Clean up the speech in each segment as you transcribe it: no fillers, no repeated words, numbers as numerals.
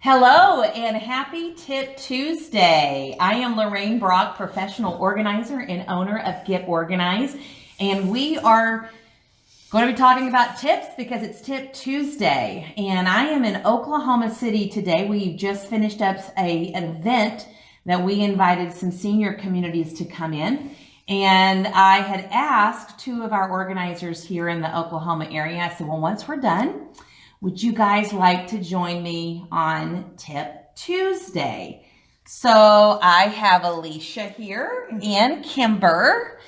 Hello and happy Tip Tuesday. I am Lorraine Brock, professional organizer and owner of Get Organized, and we are going to be talking about tips because it's Tip Tuesday. And I am in Oklahoma City today. We've just finished up an event that we invited some senior communities to come in. And I had asked two of our organizers here in the Oklahoma area, I said, well, once we're done, would you guys like to join me on Tip Tuesday? So I have Alicia here and Kimber,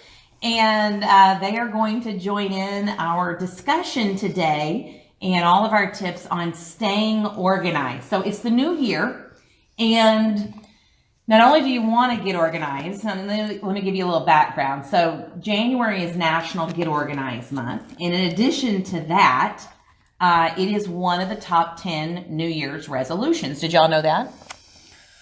and they are going to join in our discussion today and all of our tips on staying organized. So it's the new year, and not only do you want to get organized, and let me give you a little background. So January is National Get Organized Month, and in addition to that, it is one of the top 10 New Year's resolutions. Did y'all know that?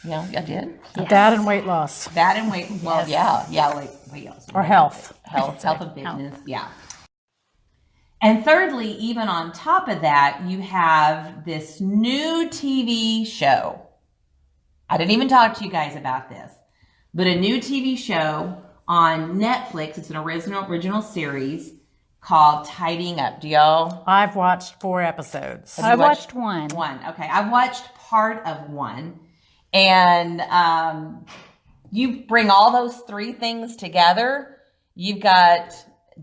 Yeah, I did. Yes. That and weight loss. That and weight. Well, yes. yeah, weight loss. Or health. Health and fitness. Yeah. And thirdly, even on top of that, you have this new TV show. I didn't even talk to you guys about this, but a new TV show on Netflix. It's an original series called Tidying Up. Do y'all? I've watched 4 episodes. I watched one. Okay. I've watched part of one. And you bring all those 3 things together, you've got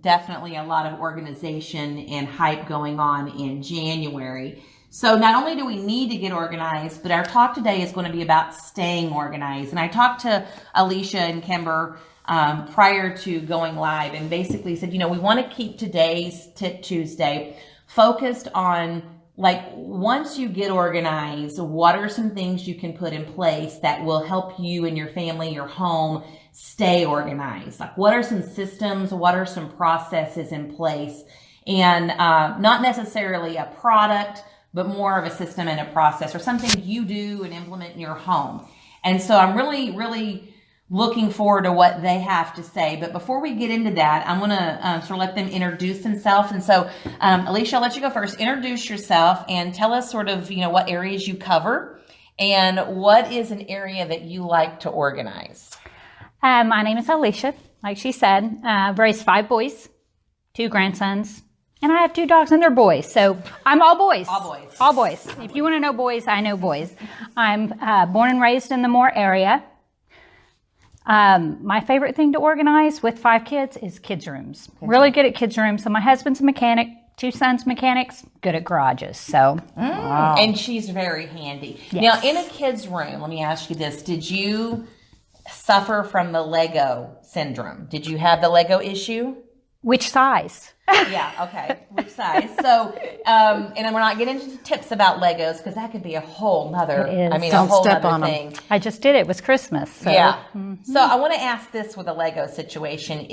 definitely a lot of organization and hype going on in January. So not only do we need to get organized, but our talk today is going to be about staying organized. And I talked to Alicia and Kimber prior to going live and basically said, we want to keep today's Tip Tuesday focused on, like, once you get organized, what are some things you can put in place that will help you and your family, your home, stay organized? Like, what are some systems? What are some processes in place? And not necessarily a product, but more of a system and a process or something you do and implement in your home. And so I'm really looking forward to what they have to say. But before we get into that, I'm going to sort of let them introduce themselves. And so, Alicia, I'll let you go first. Introduce yourself and tell us sort of, what areas you cover and what is an area that you like to organize. My name is Alicia. Like she said, I've raised 5 boys, 2 grandsons, and I have 2 dogs and they're boys. So I'm all boys. All boys. All boys. If you want to know boys, I know boys. I'm born and raised in the Moore area. My favorite thing to organize with 5 kids is kids' rooms. Really good at kids' rooms. So my husband's a mechanic, 2 sons mechanics, good at garages. So, wow. And she's very handy. Yes. Now, in a kid's room, let me ask you this: did you suffer from the Lego syndrome? Did you have the Lego issue? Which size? Yeah. Okay. Which size? So, and we're not getting into tips about Legos because that could be a whole nother. It is. A whole other thing. I just did it. It was Christmas. So. Yeah. Mm-hmm. So I want to ask this with a Lego situation: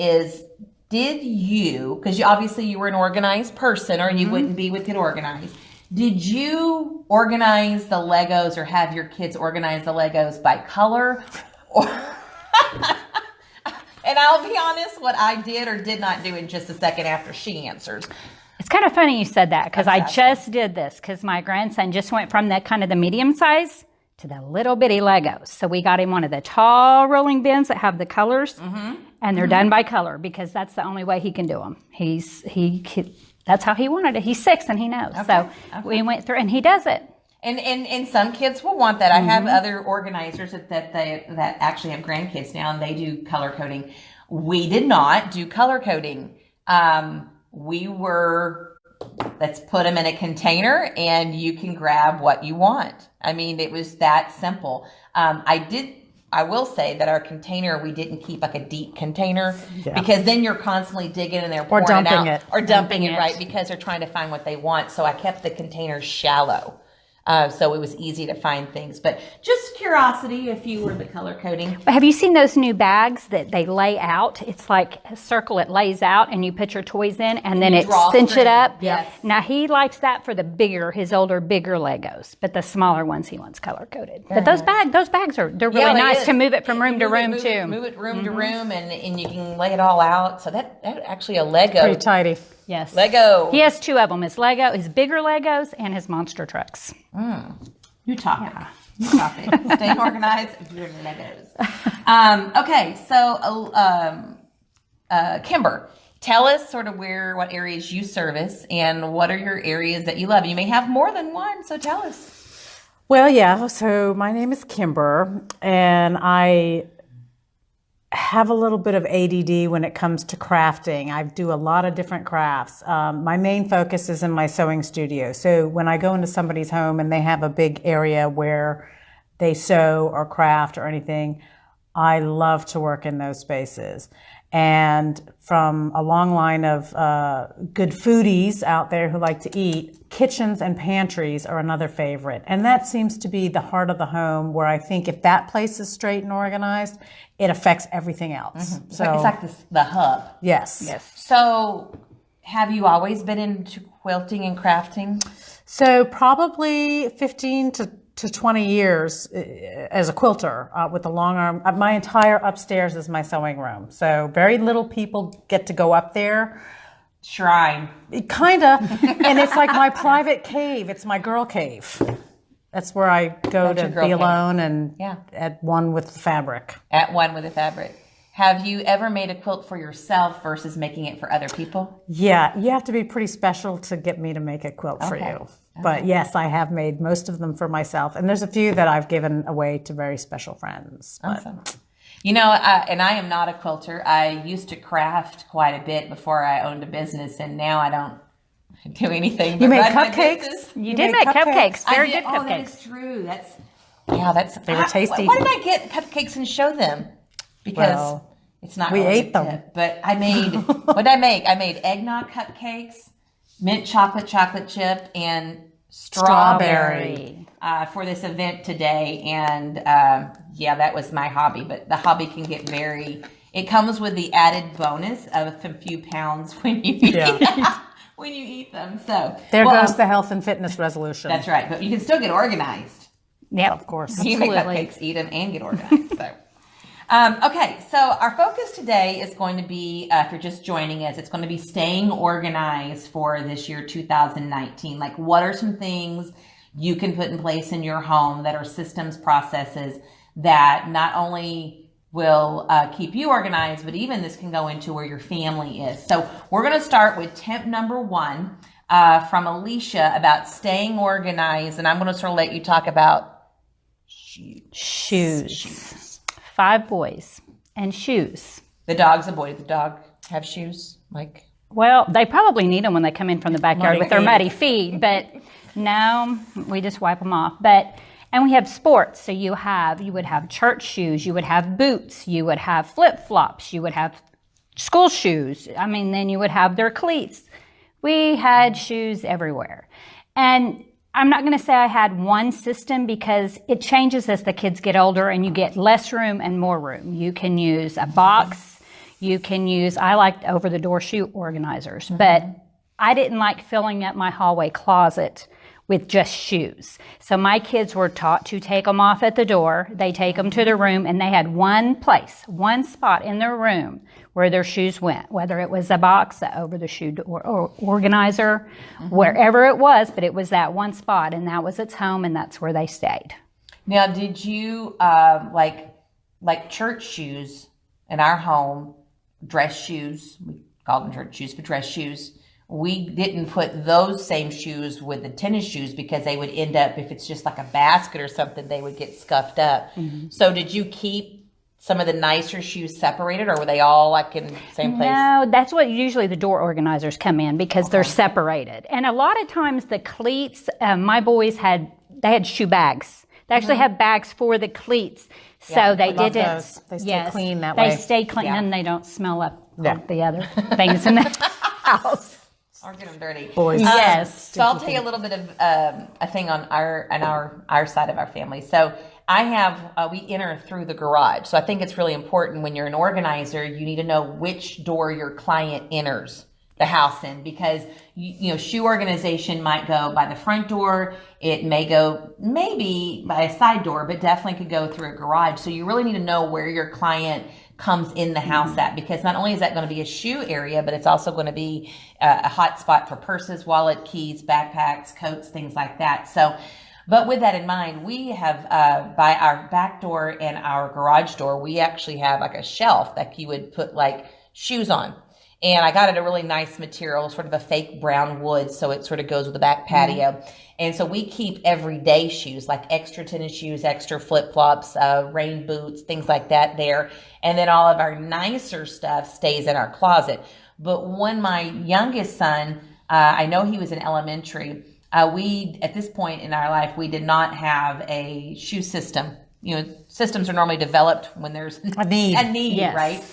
did you? Because obviously you were an organized person, or you wouldn't be with Get Organized. Did you organize the Legos, or have your kids organize the Legos by color, or? And I'll be honest, what I did or did not do in just a second after she answers. It's kind of funny you said that because I just did this because my grandson just went from that kind of the medium size to the little bitty Legos. So we got him one of the tall rolling bins that have the colors, and they're done by color because that's the only way he can do them. That's how he wanted it. He's 6 and he knows. Okay. So we went through and he does it. And some kids will want that. I have other organizers that actually have grandkids now, and they do color coding. We did not do color coding. Let's put them in a container and you can grab what you want. I mean, it was that simple. I will say that our container, we didn't keep like a deep container because then you're constantly digging in there, pouring or dumping it out, or dumping it, right? Because they're trying to find what they want. So I kept the container shallow. So it was easy to find things. But just curiosity if you were the color coding. Have you seen those new bags that they lay out? It's like a circle, it lays out, and you put your toys in, and then it cinch it up. Yes. Now, he likes that for his older, bigger Legos. But the smaller ones, he wants color coded. But those bags they're really nice to move it from room to room, too. Move it room to room, and you can lay it all out. So that actually a Lego. It's pretty tidy. Yes. Lego. He has 2 of them. His bigger Legos and his monster trucks. New topic. New topic. Staying organized with your Legos. Okay, so Kimber, tell us sort of what areas you service and what are your areas that you love. You may have more than one, so tell us. Well, yeah, so my name is Kimber, and I have a little bit of ADD when it comes to crafting. I do a lot of different crafts. My main focus is in my sewing studio. So when I go into somebody's home and they have a big area where they sew or craft or anything, I love to work in those spaces. And from a long line of good foodies out there who like to eat, kitchens and pantries are another favorite. And that seems to be the heart of the home, where I think if that place is straight and organized, it affects everything else. Mm-hmm. So it's like the hub. Yes. So have you always been into quilting and crafting? So probably 15 to 20 years as a quilter with a long arm. My entire upstairs is my sewing room. So very little people get to go up there. Shrine. Kind of. And it's like my private cave. It's my girl cave. That's where I go to be alone and at one with the fabric. At one with the fabric. Have you ever made a quilt for yourself versus making it for other people? Yeah, you have to be pretty special to get me to make a quilt for you. But yes, I have made most of them for myself. And there's a few that I've given away to very special friends. Awesome. You know, and I am not a quilter. I used to craft quite a bit before I owned a business, and now I don't do anything. You made cupcakes? You did make cupcakes. Very good cupcakes. Oh, that is true. They were tasty. Why did I get cupcakes and show them? Because it's not. We really ate them. Tip, but I made. What did I make? I made eggnog cupcakes, mint chocolate chip, and strawberry for this event today. And that was my hobby. But the hobby can get it comes with the added bonus of a few pounds when you eat them. So there goes the health and fitness resolution. That's right. But you can still get organized. Yeah, of course. You can make cupcakes, eat them, and get organized. So. Okay, so our focus today is going to be, if you're just joining us, it's going to be staying organized for this year, 2019. Like, what are some things you can put in place in your home that are systems, processes that not only will keep you organized, but even this can go into where your family is. So we're going to start with tip number 1 from Alicia about staying organized, and I'm going to sort of let you talk about shoes. 5 boys and shoes. The dog's a boy. Did the dog have shoes? Well, they probably need them when they come in from the backyard with their muddy feet, but no, we just wipe them off. And we have sports. So you would have church shoes, you would have boots, you would have flip-flops, you would have school shoes. I mean, then you would have their cleats. We had shoes everywhere. And I'm not going to say I had one system, because it changes as the kids get older and you get less room and more room. You can use a box. I liked over-the-door shoe organizers, but I didn't like filling up my hallway closet with just shoes. So my kids were taught to take them off at the door. They take them to their room, and they had one spot in their room where their shoes went, whether it was a box, the over-the-shoe organizer, wherever it was, but it was that one spot, and that was its home, and that's where they stayed. Now, did you, like church shoes in our home, dress shoes, we call them church shoes, but dress shoes, we didn't put those same shoes with the tennis shoes, because they would end up, if it's just like a basket or something, they would get scuffed up. So did you keep some of the nicer shoes separated, or were they all like in the same place? No, that's what usually the door organizers come in, because they're separated. And a lot of times the cleats, my boys had shoe bags. They actually have bags for the cleats. So they didn't. Those. They stay clean that way. They stay clean, and they don't smell up the other things in the house. Or get them dirty. Boys. Yes. So I'll tell you a little bit of a thing on our side of our family. So I have, we enter through the garage. So I think it's really important when you're an organizer, you need to know which door your client enters the house in, because shoe organization might go by the front door. It may go maybe by a side door, but definitely could go through a garage. So you really need to know where your client comes in the house at, because not only is that going to be a shoe area, but it's also going to be a hot spot for purses, wallet, keys, backpacks, coats, things like that. So But with that in mind, we have by our back door and our garage door, we actually have like a shelf that you would put like shoes on. And I got it a really nice material, sort of a fake brown wood, so it sort of goes with the back patio. And so we keep everyday shoes, like extra tennis shoes, extra flip-flops, rain boots, things like that there. And then all of our nicer stuff stays in our closet. But when my youngest son, I know he was in elementary, we, at this point in our life, we did not have a shoe system. You know, systems are normally developed when there's a need, yes. Right?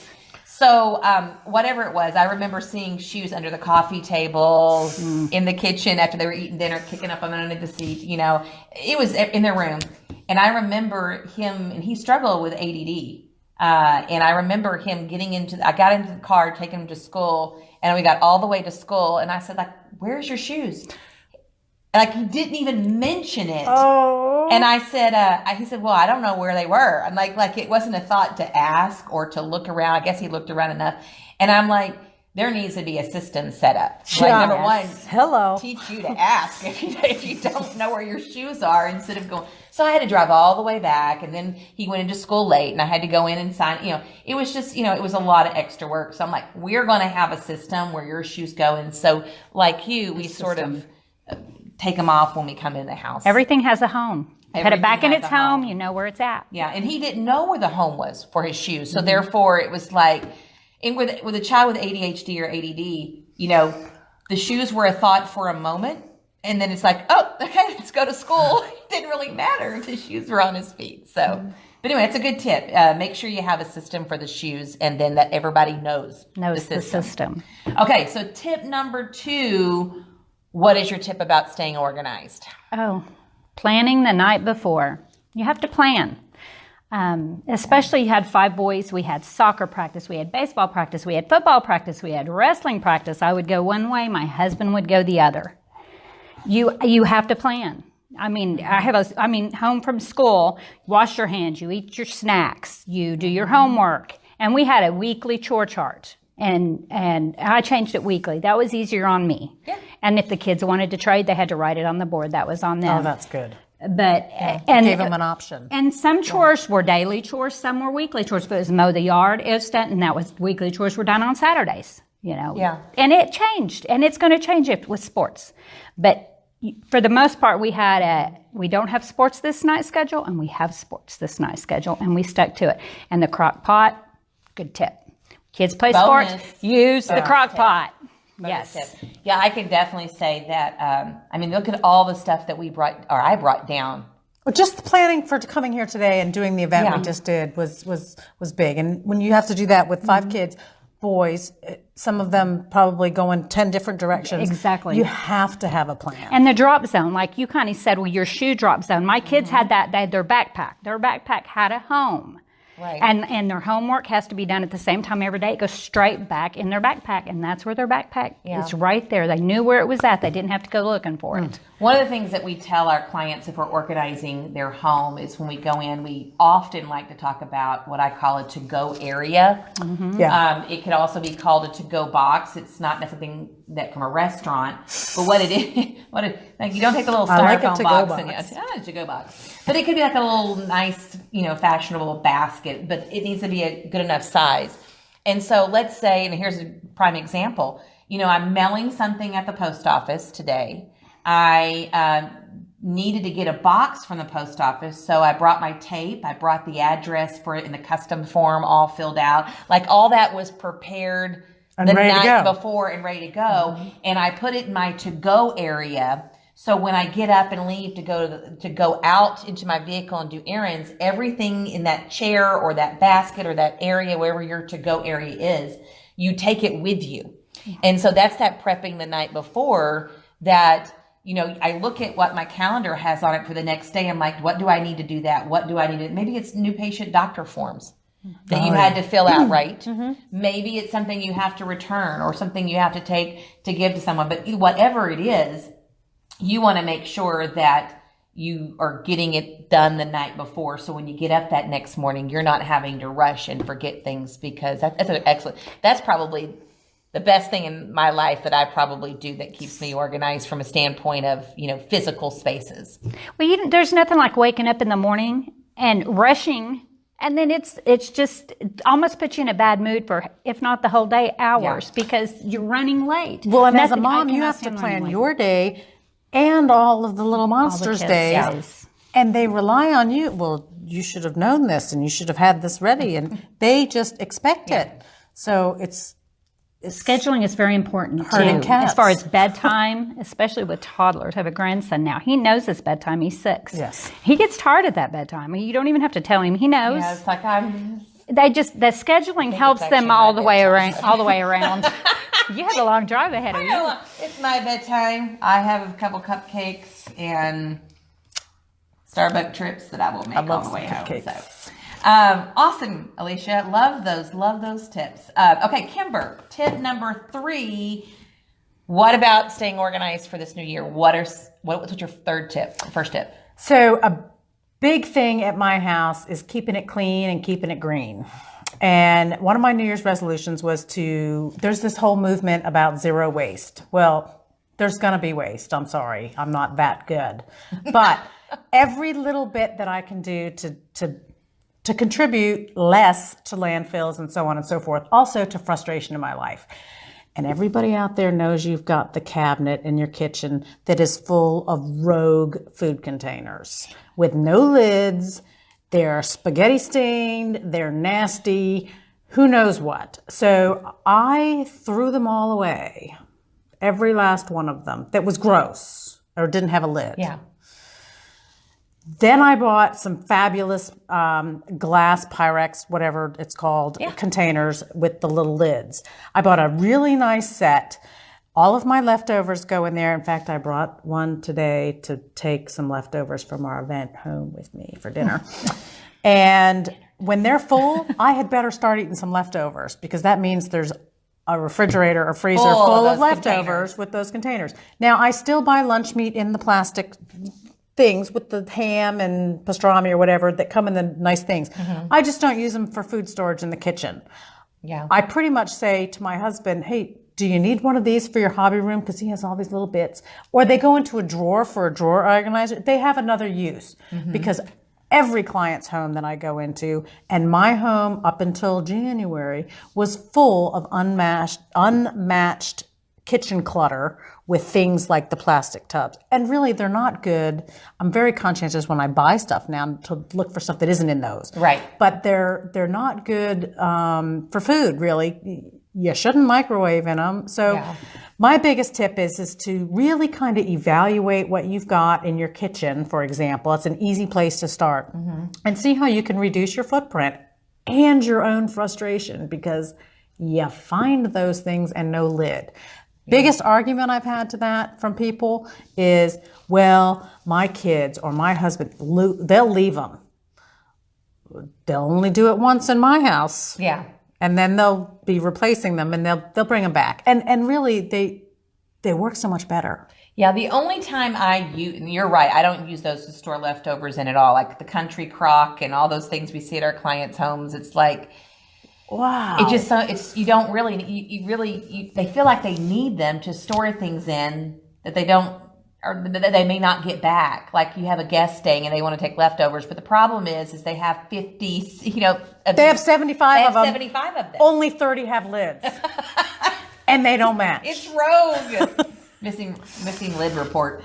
So whatever it was, I remember seeing shoes under the coffee table, in the kitchen after they were eating dinner, kicking up underneath the seat. You know, it was in their room. And I remember him, and he struggled with ADD. And I remember him I got into the car, taking him to school, and we got all the way to school. And I said, like, where's your shoes? Like, he didn't even mention it. Oh. And I said, he said, well, I don't know where they were. I'm like it wasn't a thought to ask or to look around. I guess he looked around enough. And I'm like, there needs to be a system set up. Like, number one, teach you to ask if you don't know where your shoes are instead of going. So I had to drive all the way back, and then he went into school late, and I had to go in and sign. You know, it was just, it was a lot of extra work. So I'm like, we're going to have a system where your shoes go. And so, like you, we sort of take them off when we come in the house. Everything has a home. Put it back in its home, you know where it's at. Yeah, and he didn't know where the home was for his shoes. So therefore, it was like, and with a child with ADHD or ADD, the shoes were a thought for a moment, and then it's like, oh, okay, let's go to school. It didn't really matter if the shoes were on his feet. So, but anyway, it's a good tip. Make sure you have a system for the shoes, and then that everybody knows the system. Okay, so tip number 2. What is your tip about staying organized? Oh, planning the night before. You have to plan. Especially you had 5 boys. We had soccer practice. We had baseball practice. We had football practice. We had wrestling practice. I would go one way. My husband would go the other. You have to plan. Home from school, wash your hands. You eat your snacks. You do your homework. And we had a weekly chore chart. And I changed it weekly. That was easier on me. Yeah. And if the kids wanted to trade, they had to write it on the board. That was on them. Oh, that's good. But and gave them an option. And some chores were daily chores, some were weekly chores. If it was mow the yard instant, and that was weekly chores were done on Saturdays. Yeah. And it changed, and it's going to change it with sports. But for the most part, we don't have sports this night schedule, and we have sports this night schedule, and we stuck to it. And the crock pot, good tip. Kids play sports, use the crock pot. Yes. Yeah, I can definitely say that. Look at all the stuff that I brought down. Well, just the planning for coming here today and doing the event we just did was big. And when you have to do that with 5 kids, boys, some of them probably go in 10 different directions. Exactly. You have to have a plan. And the drop zone, like you kind of said, your shoe drop zone. My kids had that. They had their backpack. Their backpack had a home. Right. And their homework has to be done at the same time every day. It goes straight back in their backpack, and that's where their backpack is right there. They knew where it was at. They didn't have to go looking for it. One of the things that we tell our clients if we're organizing their home is when we go in, we often like to talk about what I call a to-go area. Mm-hmm. Yeah. It could also be called a to-go box. It's not something that from a restaurant, but what it is, like you don't take the little styrofoam box and a to-go box. But it could be like a little nice, fashionable basket, but it needs to be a good enough size. And so let's say, and here's a prime example, I'm mailing something at the post office today. I needed to get a box from the post office, so I brought my tape. I brought the address for it in the custom form all filled out. Like all that was prepared the night before and ready to go. Mm-hmm. And I put it in my to-go area. So when I get up and leave to go out into my vehicle and do errands, everything in that chair or that basket or that area, wherever your to-go area is, you take it with you. And so that's that prepping the night before that, I look at what my calendar has on it for the next day. I'm like, what do I need to do that? What do I need to, maybe it's new patient doctor forms that you had to fill out, right? Mm-hmm. Maybe it's something you have to return or something you have to take to give to someone, but whatever it is, you want to make sure that you are getting it done the night before. So when you get up that next morning, you're not having to rush and forget things because that's an excellent, that's probably the best thing in my life that I probably do that keeps me organized from a standpoint of, physical spaces. Well, there's nothing like waking up in the morning and rushing, and then it's just it almost puts you in a bad mood for, if not the whole day, hours, because you're running late. Well, and as a mom, you have to plan your day and all of the little monsters' days. Yes. And they rely on you. Well, you should have known this, and you should have had this ready, and they just expect it. So it's scheduling is very important too. Herding cats. As far as bedtime, especially with toddlers. I have a grandson now. He knows his bedtime. He's 6. Yes. He gets tired at that bedtime. You don't even have to tell him. He knows. Yeah, it's like The scheduling helps them all the way around. You have a long drive ahead of you. It's my bedtime. I have a couple cupcakes and Starbucks trips that I will make on the way home. So. Awesome, Alicia. Love those tips. Okay, Kimber, tip number 3. What about staying organized for this new year? What's your first tip? So a big thing at my house is keeping it clean and keeping it green. And one of my New Year's resolutions was there's this whole movement about zero waste. Well, there's going to be waste. I'm sorry. I'm not that good. But every little bit that I can do to contribute less to landfills and so on and so forth, also to frustration in my life. And everybody out there knows you've got the cabinet in your kitchen that is full of rogue food containers with no lids. They're spaghetti stained, they're nasty, who knows what. So I threw them all away, every last one of them that was gross or didn't have a lid. Yeah. Then I bought some fabulous glass Pyrex, whatever it's called, containers with the little lids. I bought a really nice set. All of my leftovers go in there. In fact, I brought one today to take some leftovers from our event home with me for dinner. And when they're full, I had better start eating some leftovers, because that means there's a refrigerator or freezer full of leftovers with those containers. Now, I still buy lunch meat in the plastic things with the ham and pastrami or whatever that come in the nice things. Mm-hmm. I just don't use them for food storage in the kitchen. Yeah. I pretty much say to my husband, hey, do you need one of these for your hobby room? Because he has all these little bits. Or they go into a drawer for a drawer organizer. They have another use. Mm-hmm. Because every client's home that I go into, and my home up until January, was full of unmatched kitchen clutter with things like the plastic tubs. And really, they're not good. I'm very conscientious when I buy stuff now to look for stuff that isn't in those. Right. But they're not good for food, really. You shouldn't microwave in them. So my biggest tip is to really kind of evaluate what you've got in your kitchen, for example. It's an easy place to start. Mm-hmm. And see how you can reduce your footprint and your own frustration, because you find those things and no lid. Biggest argument I've had to that from people is, well, my kids or my husband, they'll leave them. They'll only do it once in my house. Yeah. And then they'll be replacing them, and they'll bring them back. And really, they work so much better. Yeah, the only time and you're right, I don't use those to store leftovers in at all. Like the country crock and all those things we see at our clients' homes. It's like, wow. It just you don't really they feel like they need them to store things in that they don't, or that they may not get back. Like you have a guest staying and they want to take leftovers, but the problem is they have 50, they have 75 of them. 75 of them. Only 30 have lids. And they don't match. It's rogue. missing lid report.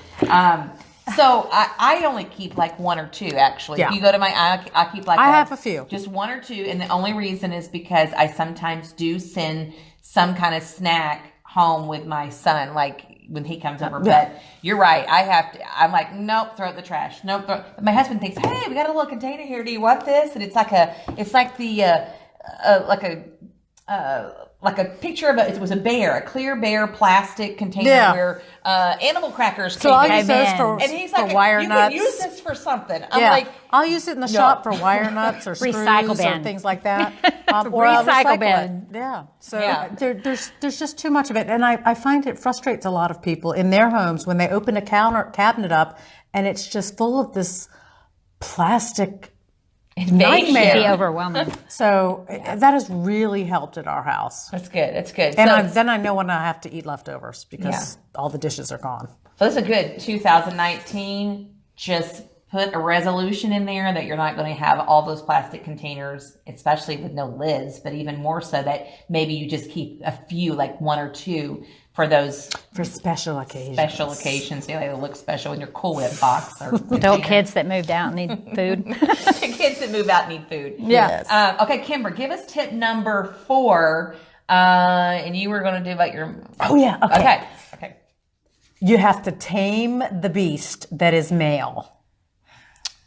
So I only keep like 1 or 2 actually. Yeah. If you go to I keep like I have a few. Just 1 or 2, and the only reason is because I sometimes do send some kind of snack home with my son, like when he comes over. But you're right, I'm like, nope, throw it in the trash. Nope, my husband thinks, hey, we got a little container here. Do you want this? And it's like a picture of it was a bear, a clear bear plastic container where animal crackers came. So I'll use those for wire nuts. You can use this for something. I'm like, I'll use it in the shop for wire nuts or screws or things like that. Or I'll recycle bin. Yeah. So there's just too much of it, and I find it frustrates a lot of people in their homes when they open a cabinet up and it's just full of this plastic nightmare. Be overwhelming. So that has really helped at our house. That's good. That's good. And then I know when I have to eat leftovers because all the dishes are gone. So this is a good 2019. Just put a resolution in there that you're not going to have all those plastic containers, especially with no lids, but even more so that maybe you just keep a few, like 1 or 2 for those for special occasions. You know, they look special in your Cool Whip box. Or Adult kids that moved out need food. Kids that move out need food. Yes. Okay, Kimber, give us tip number 4. And you were going to do about your. Oh yeah. Okay. You have to tame the beast that is mail.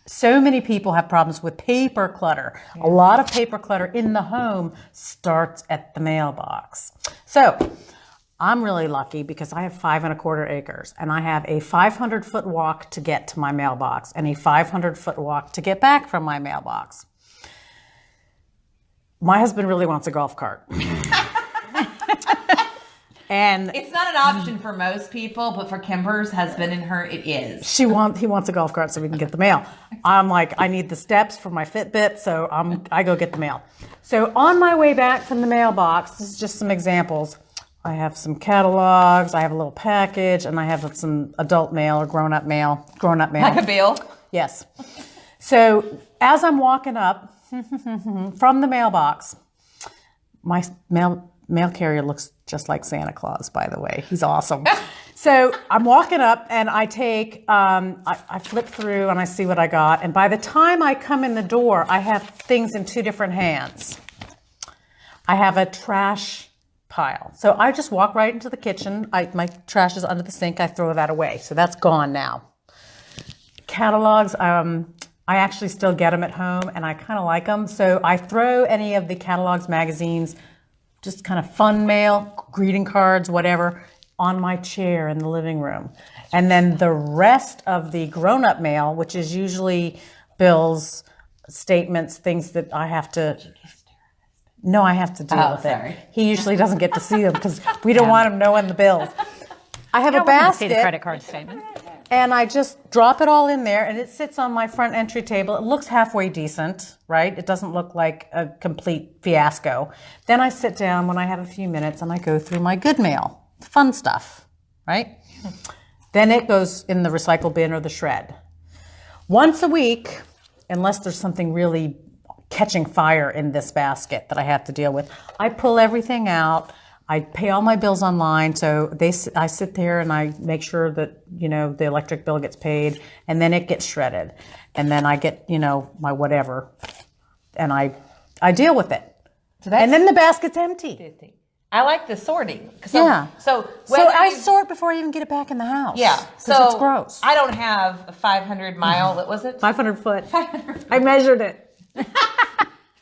So many people have problems with paper clutter. A lot of paper clutter in the home starts at the mailbox. So I'm really lucky because I have 5 1/4 acres and I have a 500-foot walk to get to my mailbox and a 500-foot walk to get back from my mailbox. My husband really wants a golf cart. And it's not an option for most people, but for Kimber's husband and her, it is. He wants a golf cart so we can get the mail. I'm like, I need the steps for my Fitbit, so I go get the mail. So on my way back from the mailbox, this is just some examples. I have some catalogs, I have a little package, and I have some adult mail or grown-up mail. Like a bill? Yes. So as I'm walking up from the mailbox, my mail carrier looks just like Santa Claus, by the way. He's awesome. So I'm walking up and I take, I flip through and I see what I got. And by the time I come in the door, I have things in 2 different hands. I have a trash pile. So I just walk right into the kitchen. My trash is under the sink. I throw that away. So that's gone now. Catalogs, I actually still get them at home and I kind of like them. So I throw any of the catalogs, magazines, just kind of fun mail, greeting cards, whatever, on my chair in the living room. And then the rest of the grown-up mail, which is usually bills, statements, things that I have to... No, I have to deal with it. He usually doesn't get to see them because we don't want him knowing the bills. I have a basket. See the credit card statement. And I just drop it all in there, and it sits on my front entry table. It looks halfway decent, right? It doesn't look like a complete fiasco. Then I sit down when I have a few minutes, and I go through my good mail, fun stuff, right? Then it goes in the recycle bin or the shred. Once a week, unless there's something really catching fire in this basket that I have to deal with, I pull everything out. I pay all my bills online, so I sit there and I make sure that, the electric bill gets paid, and then it gets shredded. And then I get, my whatever, and I deal with it. And then the basket's empty. I like the sorting. So I you, sort before I even get it back in the house. Yeah. Because it's gross. I don't have a 500-mile, what was it? 500 foot. 500 foot. I measured it.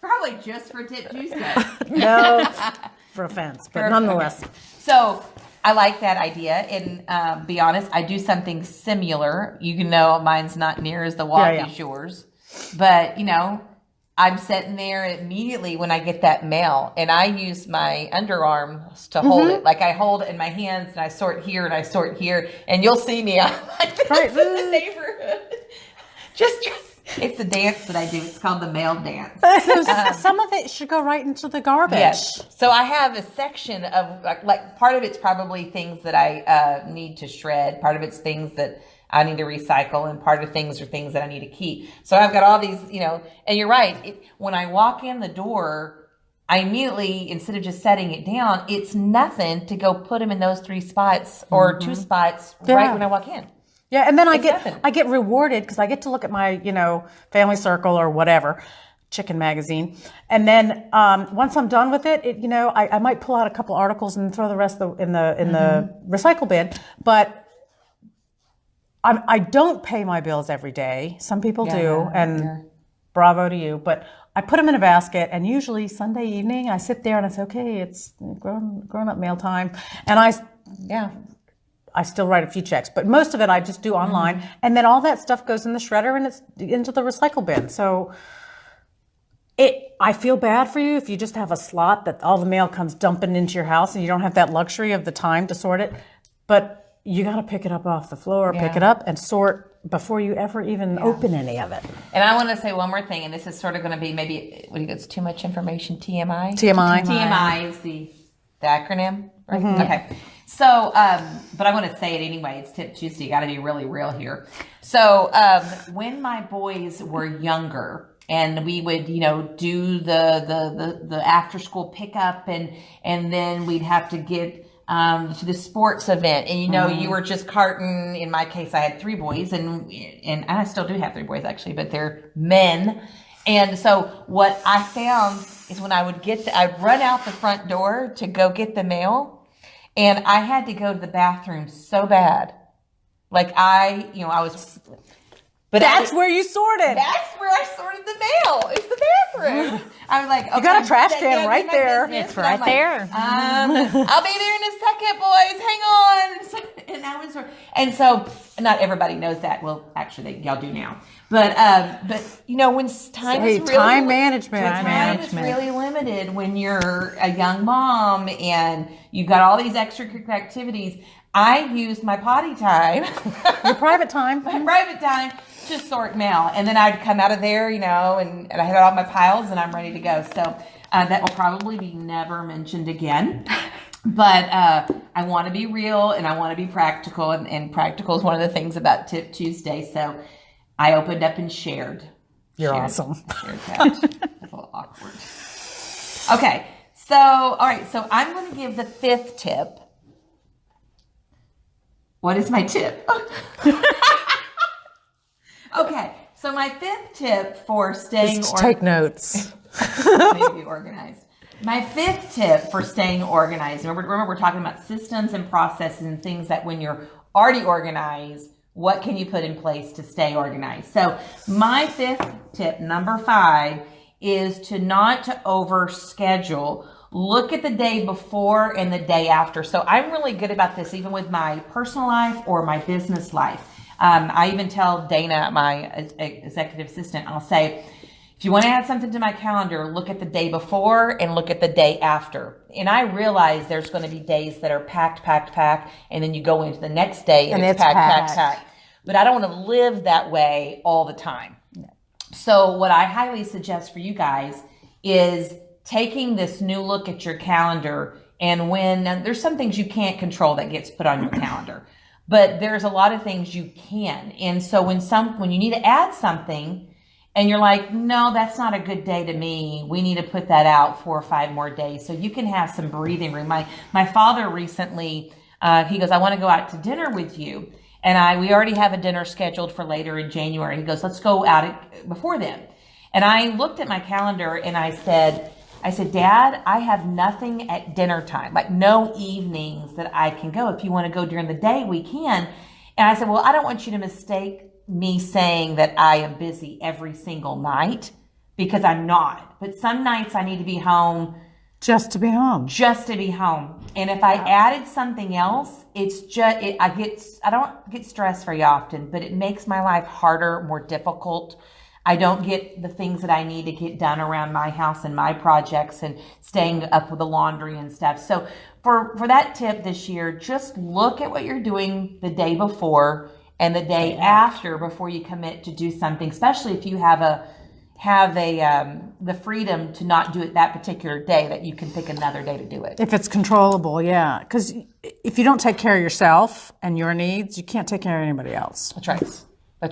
Probably just for tip Tuesday. No, for offense, but nonetheless. So I like that idea. And be honest, I do something similar. You can know mine's not near as the walk as yours. But, I'm sitting there immediately when I get that mail, and I use my underarms to hold it. Like I hold it in my hands, and I sort here and I sort here, and you'll see me out like this in the neighborhood. It's the dance that I do. It's called the mail dance. So some of it should go right into the garbage. Yes. So I have a section of like part of it's probably things that I need to shred. Part of it's things that I need to recycle, and part of things are things that I need to keep. So I've got all these, and you're right. When I walk in the door, I immediately, instead of just setting it down, it's nothing to go put them in those 3 spots or 2 spots right when I walk in. Yeah, and then I get rewarded because I get to look at my, Family Circle or whatever, chicken magazine. And then once I'm done with it, I might pull out a couple articles and throw the rest in the recycle bin. But I don't pay my bills every day. Some people do, and bravo to you. But I put them in a basket, and usually Sunday evening I sit there and I say, okay, it's grown-up mail time. And I still write a few checks, but most of it I just do online. And then all that stuff goes in the shredder and it's into the recycle bin. So I feel bad for you if you just have a slot that all the mail comes dumping into your house and you don't have that luxury of the time to sort it. But you got to pick it up off the floor, pick it up and sort before you ever even open any of it. And I want to say one more thing, and this is sort of going to be maybe, what do you think, it's too much information, TMI? TMI is the acronym, right? Okay. So, but I want to say it anyway. It's Tip Tuesday. You got to be really real here. So, when my boys were younger, and we would, do the after school pickup, and then we'd have to get to the sports event, and you were just carting. In my case, I had 3 boys, and I still do have 3 boys actually, but they're men. And so what I found is when I would I'd run out the front door to go get the mail, and I had to go to the bathroom so bad, like I was. But that's where you sorted. That's where I sorted the mail. It's the bathroom. I was like, okay, you got a trash can right there. It's right there. I'll be there in a second, boys. Hang on. And so not everybody knows that. Well, actually, y'all do now. But when time is really time management. Time is really limited when you're a young mom and you've got all these extracurricular activities. I used my potty time, your private time, to sort mail, and then I'd come out of there, and I had all my piles, and I'm ready to go. So that will probably be never mentioned again. But I want to be real, and I want to be practical, and practical is one of the things about Tip Tuesday. So I opened up and shared. You're awesome. Shared that. That's a little awkward. Okay, so all right, so I'm going to give the 5th tip. What is my tip? Okay, so my 5th tip for staying take notes. Maybe organized. My 5th tip for staying organized. Remember, we're talking about systems and processes and things that when you're already organized, what can you put in place to stay organized? So my 5th tip, number 5, is to not to overschedule. Look at the day before and the day after. So I'm really good about this, even with my personal life or my business life. I even tell Dana, my executive assistant, I'll say, if you want to add something to my calendar, look at the day before and look at the day after. And I realize there's going to be days that are packed, and then you go into the next day and it's packed. But I don't want to live that way all the time. No. So what I highly suggest for you guys is taking this new look at your calendar, and when there's some things you can't control that gets put on your calendar, but there's a lot of things you can. And so when you need to add something and you're like, no, that's not a good day to me, we need to put that out 4 or 5 more days so you can have some breathing room. My father recently, he goes, I want to go out to dinner with you. And we already have a dinner scheduled for later in January. He goes, let's go out before then. And I looked at my calendar and I said, Dad, I have nothing at dinner time, like no evenings that I can go. If you want to go during the day, we can. And I said, well, I don't want you to mistake me saying that I am busy every single night, because I'm not. But some nights I need to be home. Just to be home. And if I added something else, I don't get stressed very often, but it makes my life harder, more difficult. I don't get the things that I need to get done around my house and my projects and staying up with the laundry and stuff. So for that tip this year, just look at what you're doing the day before and the day after before you commit to do something, especially if you have the freedom to not do it that particular day, that you can pick another day to do it. If it's controllable, yeah. Because if you don't take care of yourself and your needs, you can't take care of anybody else. That's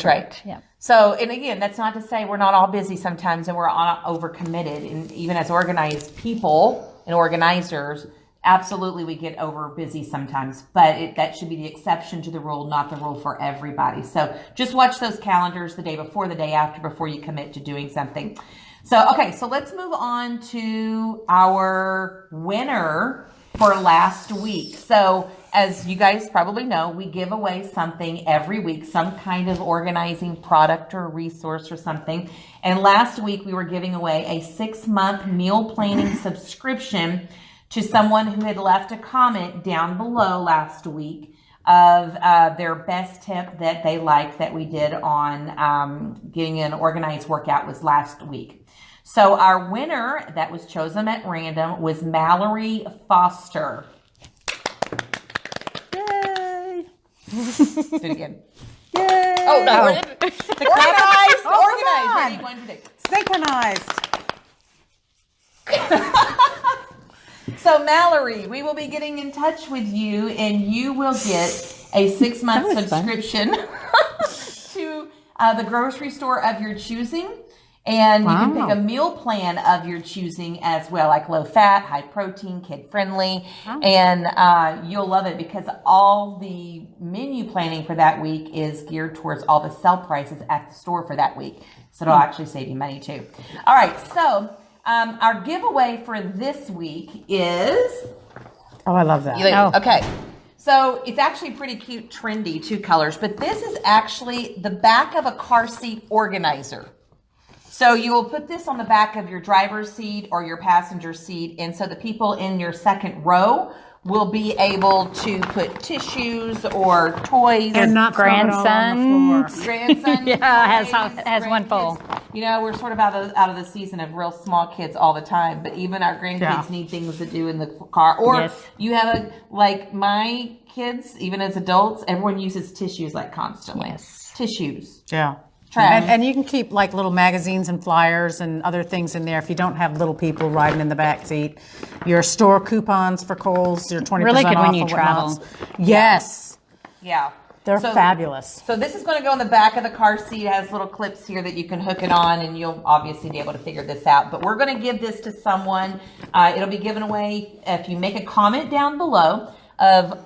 right. Yeah. So, and again, that's not to say we're not all busy sometimes and we're all overcommitted. And even as organized people and organizers, absolutely we get over busy sometimes. But that should be the exception to the rule, not the rule for everybody. So just watch those calendars the day before, the day after, before you commit to doing something. So, okay, so let's move on to our winner for last week. So as you guys probably know, we give away something every week, some kind of organizing product or resource or something. And last week we were giving away a 6-month meal planning subscription to someone who had left a comment down below last week of their best tip that they liked that we did on getting an organized workout was last week. So our winner that was chosen at random was Mallory Foster. Yay! Do it again. Yay! Oh, no. Organized. Organized. on. Ready? 1, 2, 3. Synchronized. So, Mallory, we will be getting in touch with you, and you will get a 6-month subscription to the grocery store of your choosing. And you can pick a meal plan of your choosing as well, like low fat, high protein, kid friendly. And you'll love it because all the menu planning for that week is geared towards all the sell prices at the store for that week. So it'll actually save you money too. All right. So our giveaway for this week is. Oh, I love that. Okay. So it's actually pretty cute, trendy, 2 colors, but this is actually the back of a car seat organizer. So you will put this on the back of your driver's seat or your passenger seat, and so the people in your second row will be able to put tissues or toys. And not grandson. Grandson. Yeah, toys, has one full. You know, we're sort of out of the season of real small kids all the time, but even our grandkids need things to do in the car. Or you have like my kids, even as adults, everyone uses tissues like constantly. Yes. Tissues. Yeah. Trash. And you can keep like little magazines and flyers and other things in there if you don't have little people riding in the back seat. Your store coupons for Kohl's, your 20% Really good off when you or travel. whatnots. Yes. Yeah. They're fabulous. So this is going to go in the back of the car seat. It has little clips here that you can hook it on, and you'll obviously be able to figure this out. But we're going to give this to someone. It'll be given away if you make a comment down below of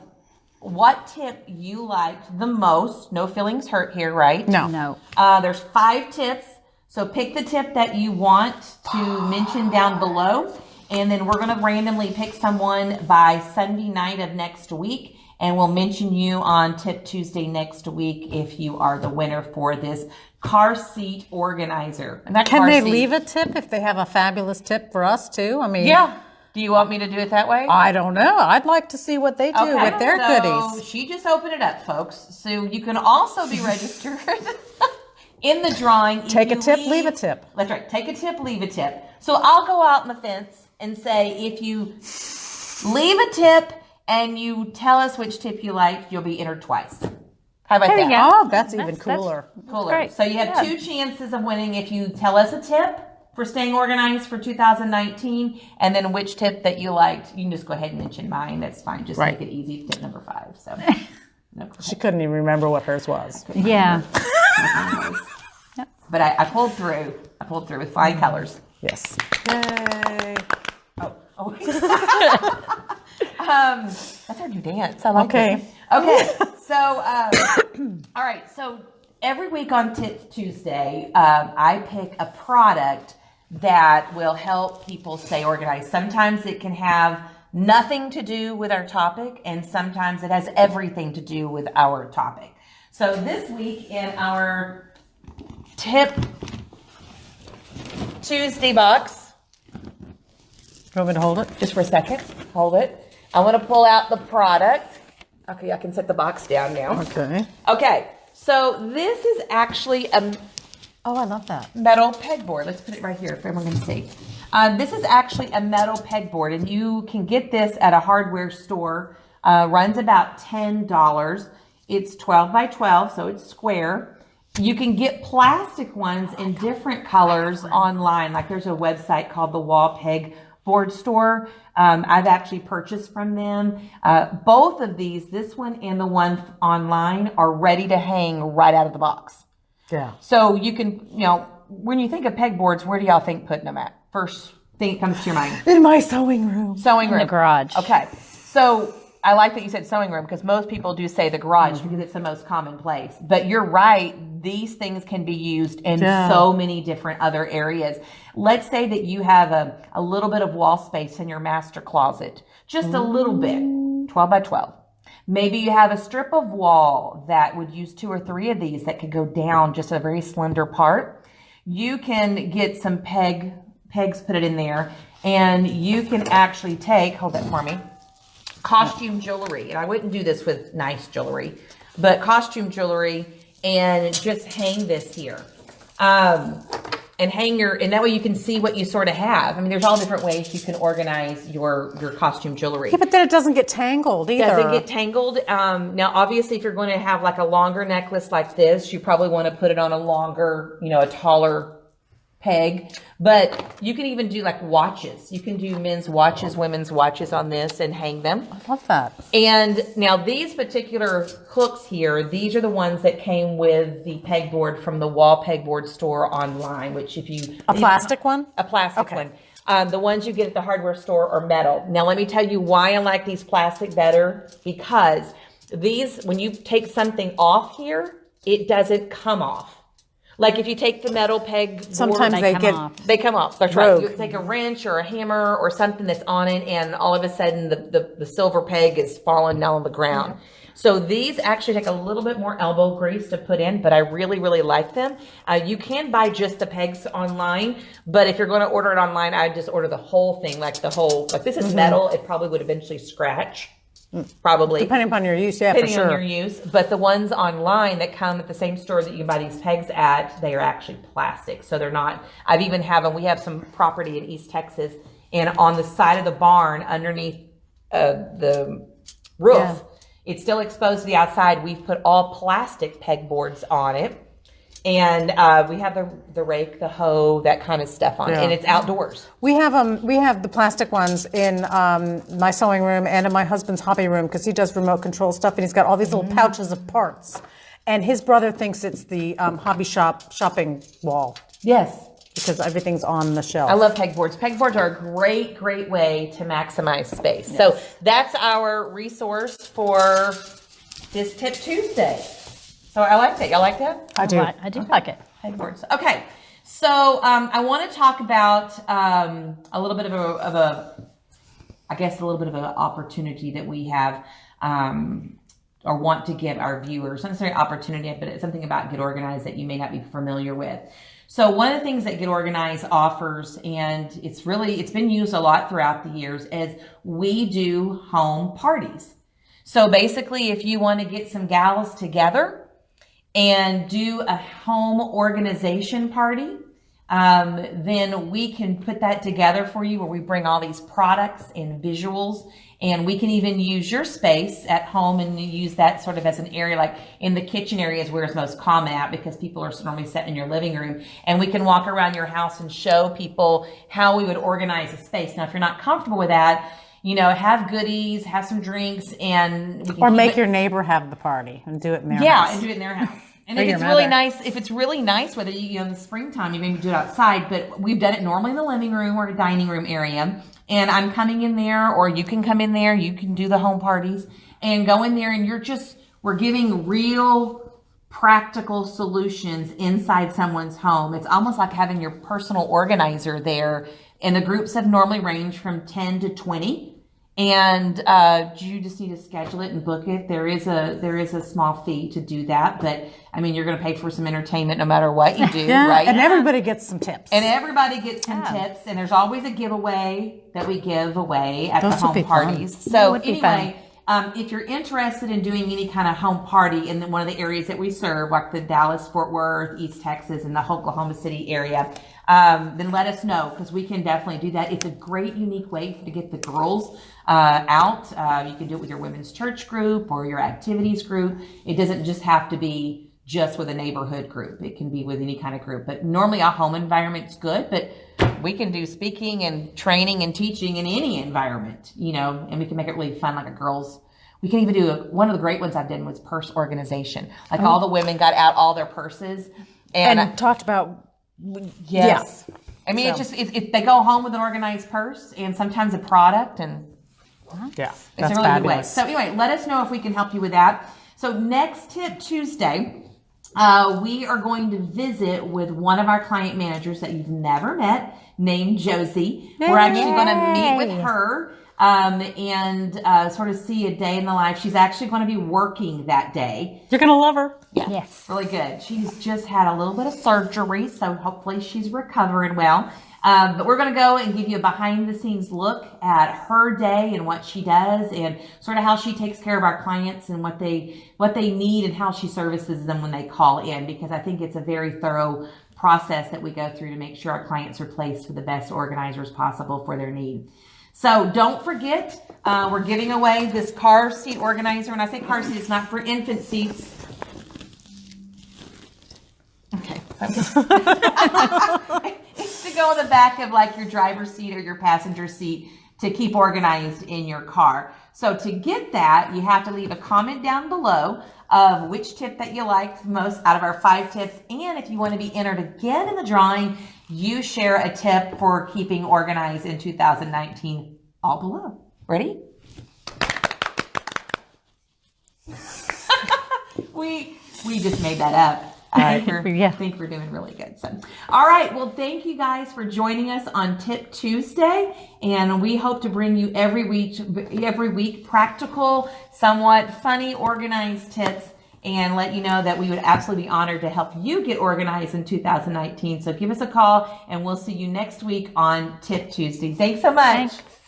what tip you liked the most. No feelings hurt here, right? No. There's 5 tips. So pick the tip that you want to mention down below. And then we're going to randomly pick someone by Sunday night of next week. And we'll mention you on Tip Tuesday next week if you are the winner for this car seat organizer. And that Can they leave a tip if they have a fabulous tip for us too? I mean, yeah. Do you want me to do it that way? I don't know. I'd like to see what they do with their goodies. She just opened it up, folks. So you can also be registered in the drawing. Take a tip, leave a tip. That's right. Take a tip, leave a tip. So I'll go out on the fence and say, if you leave a tip and you tell us which tip you liked, you'll be entered twice. How about that? Oh, that's even cooler. Cooler. Great. So you have 2 chances of winning if you tell us a tip for staying organized for 2019, and then which tip that you liked. You can just go ahead and mention mine. That's fine. Just make it easy. Tip number 5. So She couldn't even remember what hers was. Yeah. But I pulled through. I pulled through with 5 colors. Yes. Yay. That's our new dance. I like it. Okay. So, all right. So every week on Tip Tuesday, I pick a product that will help people stay organized. Sometimes it can have nothing to do with our topic, and sometimes it has everything to do with our topic. So this week in our Tip Tuesday box, You want me to hold it? just for a second, hold it. I want to pull out the product. Okay, I can set the box down now. Okay. Okay, so this is actually a Oh, I love that. metal pegboard. Let's put it right here if everyone can see. This is actually a metal pegboard, and you can get this at a hardware store. Runs about $10. It's 12 by 12, so it's square. You can get plastic ones in different colors online. Like there's a website called the Wall Peg Board Store. I've actually purchased from them. Both of these, this one and the one online, are ready to hang right out of the box. Yeah. So you can, when you think of pegboards, where do y'all think putting them at? First thing that comes to your mind. In my sewing room. Sewing room. In the garage. Okay. So I like that you said sewing room because most people do say the garage because it's the most common place. But you're right. These things can be used in so many different other areas. Let's say that you have a little bit of wall space in your master closet. Just a little bit. 12 by 12. Maybe you have a strip of wall that would use 2 or 3 of these that could go down just a very slender part. You can get some pegs, put it in there, and you can actually take, hold that for me, costume jewelry. And I wouldn't do this with nice jewelry, but costume jewelry, and just hang this here. And and and that way you can see what you sort of have. I mean, there's all different ways you can organize your costume jewelry. Yeah, but then it doesn't get tangled either. Doesn't get tangled. Now, obviously, if you're going to have like a longer necklace like this, you probably want to put it on a longer, a taller peg. But you can even do like watches. You can do men's watches, women's watches on this and hang them. I love that. And now these particular hooks here, these are the ones that came with the pegboard from the Wall Pegboard store online, which if you... A plastic one? A plastic one. The ones you get at the hardware store are metal. Now, let me tell you why I like these plastic better, because these, when you take something off here, it doesn't come off. Like if you take the metal peg, sometimes they come off. That's right. You take a wrench or a hammer or something that's on it, and all of a sudden the silver peg is falling down on the ground. So these actually take a little bit more elbow grease to put in, but I really, really like them. You can buy just the pegs online, but if you're going to order it online, I'd just order the whole thing, like this is metal. It probably would eventually scratch. Probably. Depending upon your use, yeah, Depending for sure. on your use. But the ones online that come at the same store that you can buy these pegs at, they are actually plastic. So they're not, we have some property in East Texas, and on the side of the barn underneath the roof, it's still exposed to the outside. We've put all plastic pegboards on it. And we have the rake, the hoe, that kind of stuff on it, and it's outdoors. We have the plastic ones in my sewing room and in my husband's hobby room, because he does remote control stuff, and he's got all these little pouches of parts. And his brother thinks it's the hobby shopping wall. Yes. Because everything's on the shelf. I love pegboards. Pegboards are a great, great way to maximize space. Yes. So that's our resource for this Tip Tuesday. So I like that. Y'all like that? I do. I do like it. Pegboards. Okay. So I want to talk about a little bit of an opportunity that we have or want to give our viewers. Not necessarily opportunity, but it's something about Get Organized that you may not be familiar with. So one of the things that Get Organized offers, and it's been used a lot throughout the years, is we do home parties. So basically, if you want to get some gals together and do a home organization party, then we can put that together for you, where we bring all these products and visuals, and we can even use your space at home and use that sort of as an area, like in the kitchen area is where it's most common at, because people are normally sitting in your living room, and we can walk around your house and show people how we would organize a space. Now, if you're not comfortable with that, have goodies, have some drinks, and we can make your neighbor have the party and do it in their house. Yeah, and do it in their house. And if it's really nice, whether in the springtime, you maybe do it outside, but we've done it normally in the living room or a dining room area. And I'm coming in there, or you can come in there, you can do the home parties and go in there, and we're giving real practical solutions inside someone's home. It's almost like having your personal organizer there. And the groups have normally ranged from 10 to 20. And you just need to schedule it and book it. There is a small fee to do that, but I mean, you're going to pay for some entertainment no matter what you do, right? And everybody gets some tips. And everybody gets some tips, and there's always a giveaway that we give away at the home parties. So anyway, if you're interested in doing any kind of home party in one of the areas that we serve, like the Dallas, Fort Worth, East Texas, and the Oklahoma City area, then let us know, because we can definitely do that. It's a great, unique way to get the girls out. You can do it with your women's church group or your activities group. It doesn't just have to be just with a neighborhood group. It can be with any kind of group. But normally a home environment's good, but we can do speaking and training and teaching in any environment, and we can make it really fun, like we can even do one of the great ones I've done was purse organization. Like all the women got out all their purses and talked about. Yes. Yeah. I mean, they go home with an organized purse and sometimes a product, and it's a really good way. So anyway, let us know if we can help you with that. So next Tip Tuesday, we are going to visit with one of our client managers that you've never met, named Josie. We're actually going to meet with her and sort of see a day in the life. She's actually going to be working that day. You're going to love her. Yeah, yes. Really good. She's just had a little bit of surgery, so hopefully she's recovering well. But we're going to go and give you a behind-the-scenes look at her day and what she does, and sort of how she takes care of our clients and what they need, and how she services them when they call in, because I think it's a very thorough process that we go through to make sure our clients are placed with the best organizers possible for their need. So don't forget, we're giving away this car seat organizer. When I say car seat, it's not for infant seats. Okay. It's to go in the back of like your driver's seat or your passenger seat to keep organized in your car. So to get that, you have to leave a comment down below of which tip that you liked most out of our 5 tips. And if you want to be entered again in the drawing, you share a tip for keeping organized in 2019 all below. Ready? We just made that up. I think we're doing really good. So, all right. Well, thank you guys for joining us on Tip Tuesday, and we hope to bring you every week practical, somewhat funny, organized tips, and let you know that we would absolutely be honored to help you get organized in 2019. So give us a call, and we'll see you next week on Tip Tuesday. Thanks so much. Thanks.